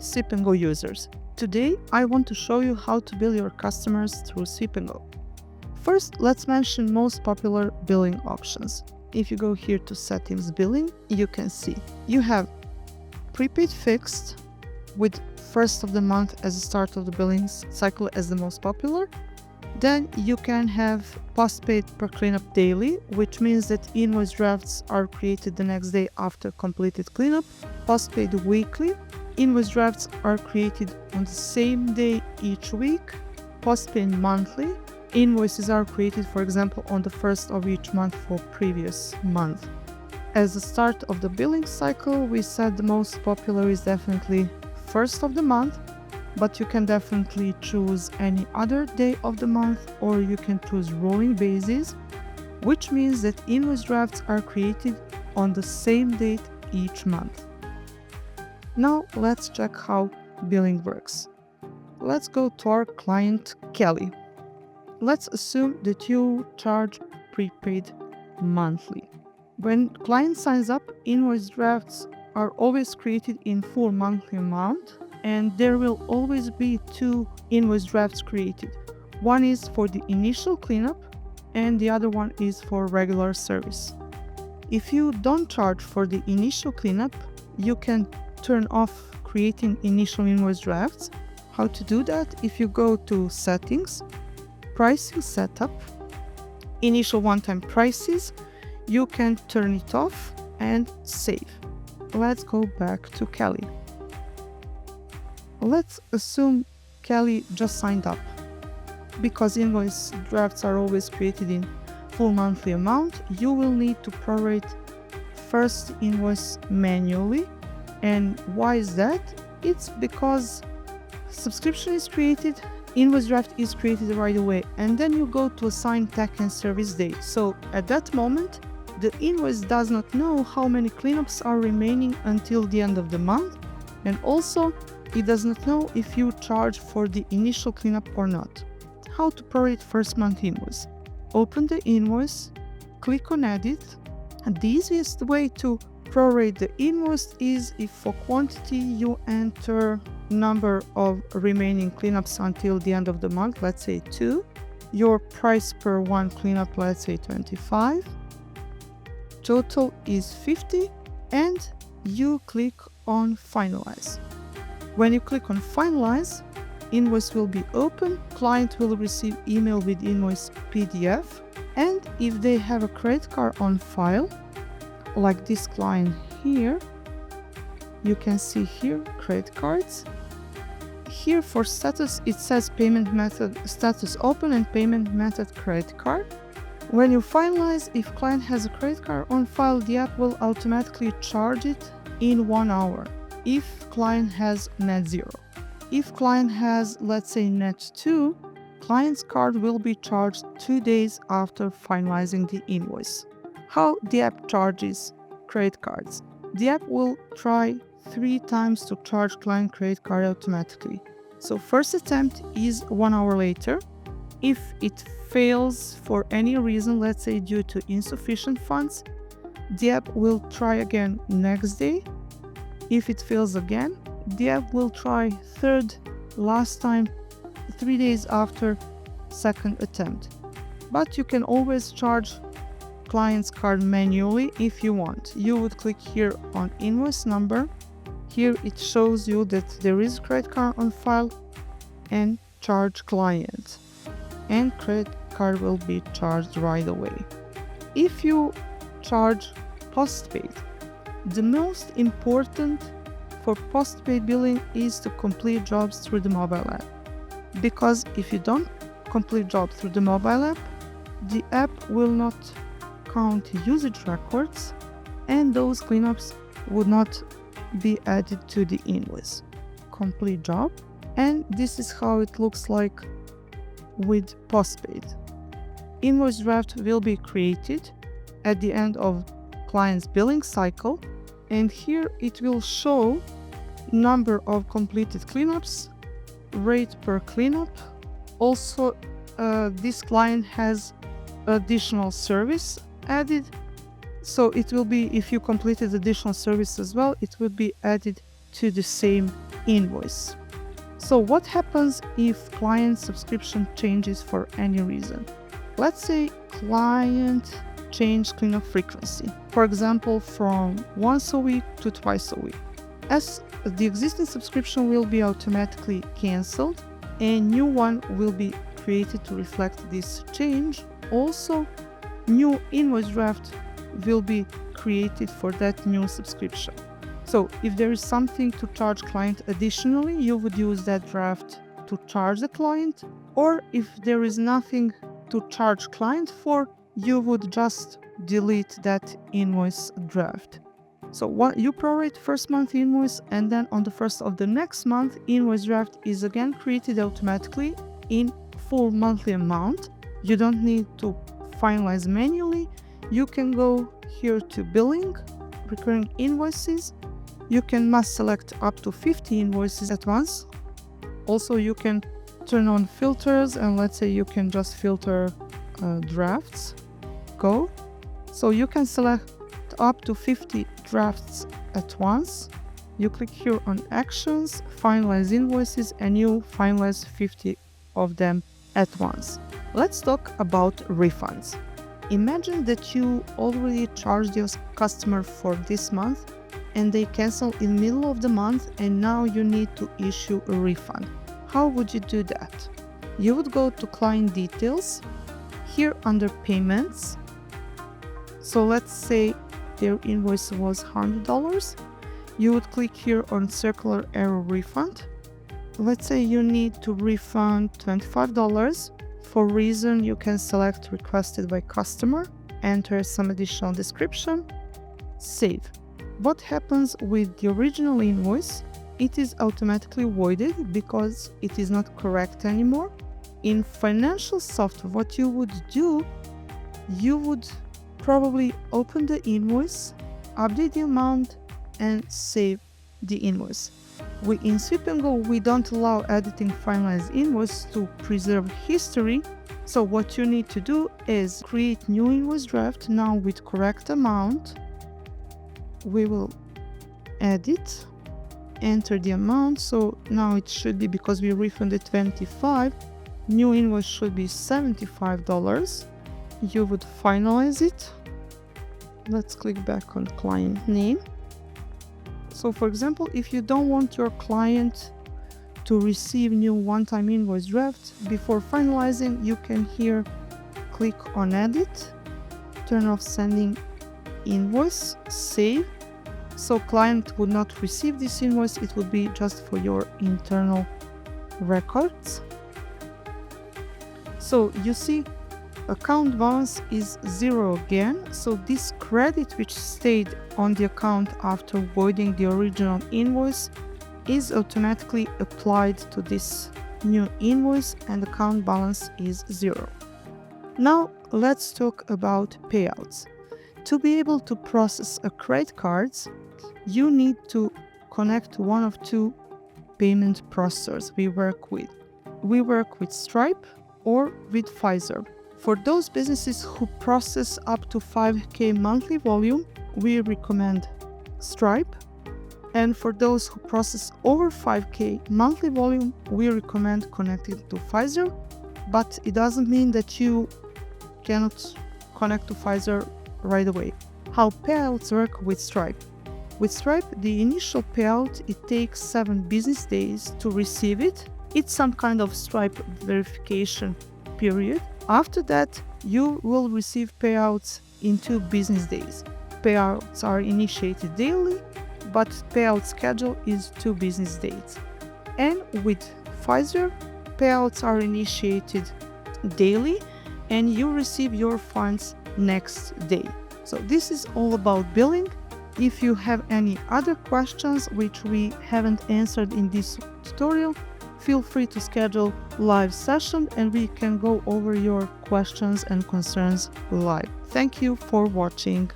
Sweep&Go users. Today I want to show you how to bill your customers through Sweep&Go. First, let's mention most popular billing options. If you go here to Settings Billing, you can see you have Prepaid Fixed with first of the month as the start of the billing cycle as the most popular. Then you can have Postpaid per cleanup daily, which means that invoice drafts are created the next day after completed cleanup. Postpaid weekly, invoice drafts are created on the same day each week. Postpaid monthly, invoices are created, for example, on the first of each month for previous month. As the start of the billing cycle, we said the most popular is definitely first of the month, but you can definitely choose any other day of the month, or you can choose rolling basis, which means that invoice drafts are created on the same date each month. Now let's check how billing works. Let's go to our client Kelly. Let's assume that you charge prepaid monthly. When client signs up, invoice drafts are always created in full monthly amount, and there will always be two invoice drafts created. One is for the initial cleanup and the other one is for regular service. If you don't charge for the initial cleanup, you can turn off creating initial invoice drafts. How to do that? If you go to Settings, Pricing Setup, Initial One-Time Prices, you can turn it off and save. Let's go back to Kelly. Let's assume Kelly just signed up. Because invoice drafts are always created in full monthly amount, you will need to prorate first invoice manually. And why is that? It's because subscription is created, invoice draft is created right away, and then you go to assign tech and service day. So at that moment, the invoice does not know how many cleanups are remaining until the end of the month, and also it does not know if you charge for the initial cleanup or not. How to prorate first month invoice? Open the invoice, click on Edit, and the easiest way to prorate the invoice is if for quantity you enter number of remaining cleanups until the end of the month, let's say 2. Your price per one cleanup, let's say 25. Total is 50, and you click on Finalize. When you click on Finalize, invoice will be open, client will receive email with invoice PDF, and if they have a credit card on file, like this client here, you can see here credit cards. Here for status, it says payment method status open and payment method credit card. When you finalize, if client has a credit card on file, the app will automatically charge it in 1 hour if client has net 0. If client has, let's say, net 2, client's card will be charged 2 days after finalizing the invoice. How the app charges credit cards? The app will try 3 times to charge client credit card automatically. So first attempt is 1 hour later. If it fails for any reason, let's say due to insufficient funds, the app will try again next day. If it fails again, the app will try third, last time, 3 days after second attempt. But you can always charge client's card manually if you want. You would click here on invoice number. Here it shows you that there is credit card on file, and charge client. And credit card will be charged right away. If you charge postpaid, the most important for postpaid billing is to complete jobs through the mobile app. Because if you don't complete jobs through the mobile app, the app will not count usage records, and those cleanups would not be added to the invoice. Complete job, and this is how it looks like with postpaid. Invoice draft will be created at the end of client's billing cycle, and here it will show number of completed cleanups, rate per cleanup. Also, this client has additional service added, so it will be, if you completed additional service as well, it will be added to the same invoice. So what happens if client subscription changes for any reason? Let's say client changed cleanup frequency, for example, from once a week to twice a week. As the existing subscription will be automatically cancelled, a new one will be created to reflect this change. Also, new invoice draft will be created for that new subscription. So if there is something to charge client additionally, you would use that draft to charge the client, or if there is nothing to charge client for, you would just delete that invoice draft. So what you prorate first month invoice, and then on the first of the next month, invoice draft is again created automatically in full monthly amount. You don't need to finalize manually. You can go here to billing, recurring invoices. You can must select up to 50 invoices at once. Also, you can turn on filters, and let's say you can just filter drafts. Go. So you can select up to 50 drafts at once. You click here on actions, finalize invoices, and you finalize 50 of them at once. Let's talk about refunds. Imagine that you already charged your customer for this month and they cancel in the middle of the month, and now you need to issue a refund. How would you do that? You would go to client details, here under payments. So let's say their invoice was $100. You would click here on circular arrow refund. Let's say you need to refund $25. For reason, you can select requested by customer, enter some additional description, save. What happens with the original invoice? It is automatically voided because it is not correct anymore. In financial software, what you would do, you would probably open the invoice, update the amount, and save the invoice. In Sweep&Go, we don't allow editing finalized invoice to preserve history. So what you need to do is create new invoice draft now with correct amount. We will edit, enter the amount. So now it should be, because we refunded 25, new invoice should be $75. You would finalize it. Let's click back on client name. So for example, if you don't want your client to receive new one-time invoice draft before finalizing, you can here click on edit, turn off sending invoice, save. So client would not receive this invoice, it would be just for your internal records. So you see account balance is 0 again. So this credit which stayed on the account after voiding the original invoice is automatically applied to this new invoice, and account balance is 0. Now let's talk about payouts. To be able to process a credit cards, you need to connect to one of two payment processors we work with. We work with Stripe or with Fiserv. For those businesses who process up to 5K monthly volume, we recommend Stripe. And for those who process over 5K monthly volume, we recommend connecting to Fiserv. But it doesn't mean that you cannot connect to Fiserv right away. How payouts work with Stripe. With Stripe, the initial payout, it takes 7 business days to receive it. It's some kind of Stripe verification period. After that, you will receive payouts in 2 business days. Payouts are initiated daily, but payout schedule is 2 business days. And with Fiserv, payouts are initiated daily and you receive your funds next day. So this is all about billing. If you have any other questions which we haven't answered in this tutorial, feel free to schedule live session and we can go over your questions and concerns live. Thank you for watching.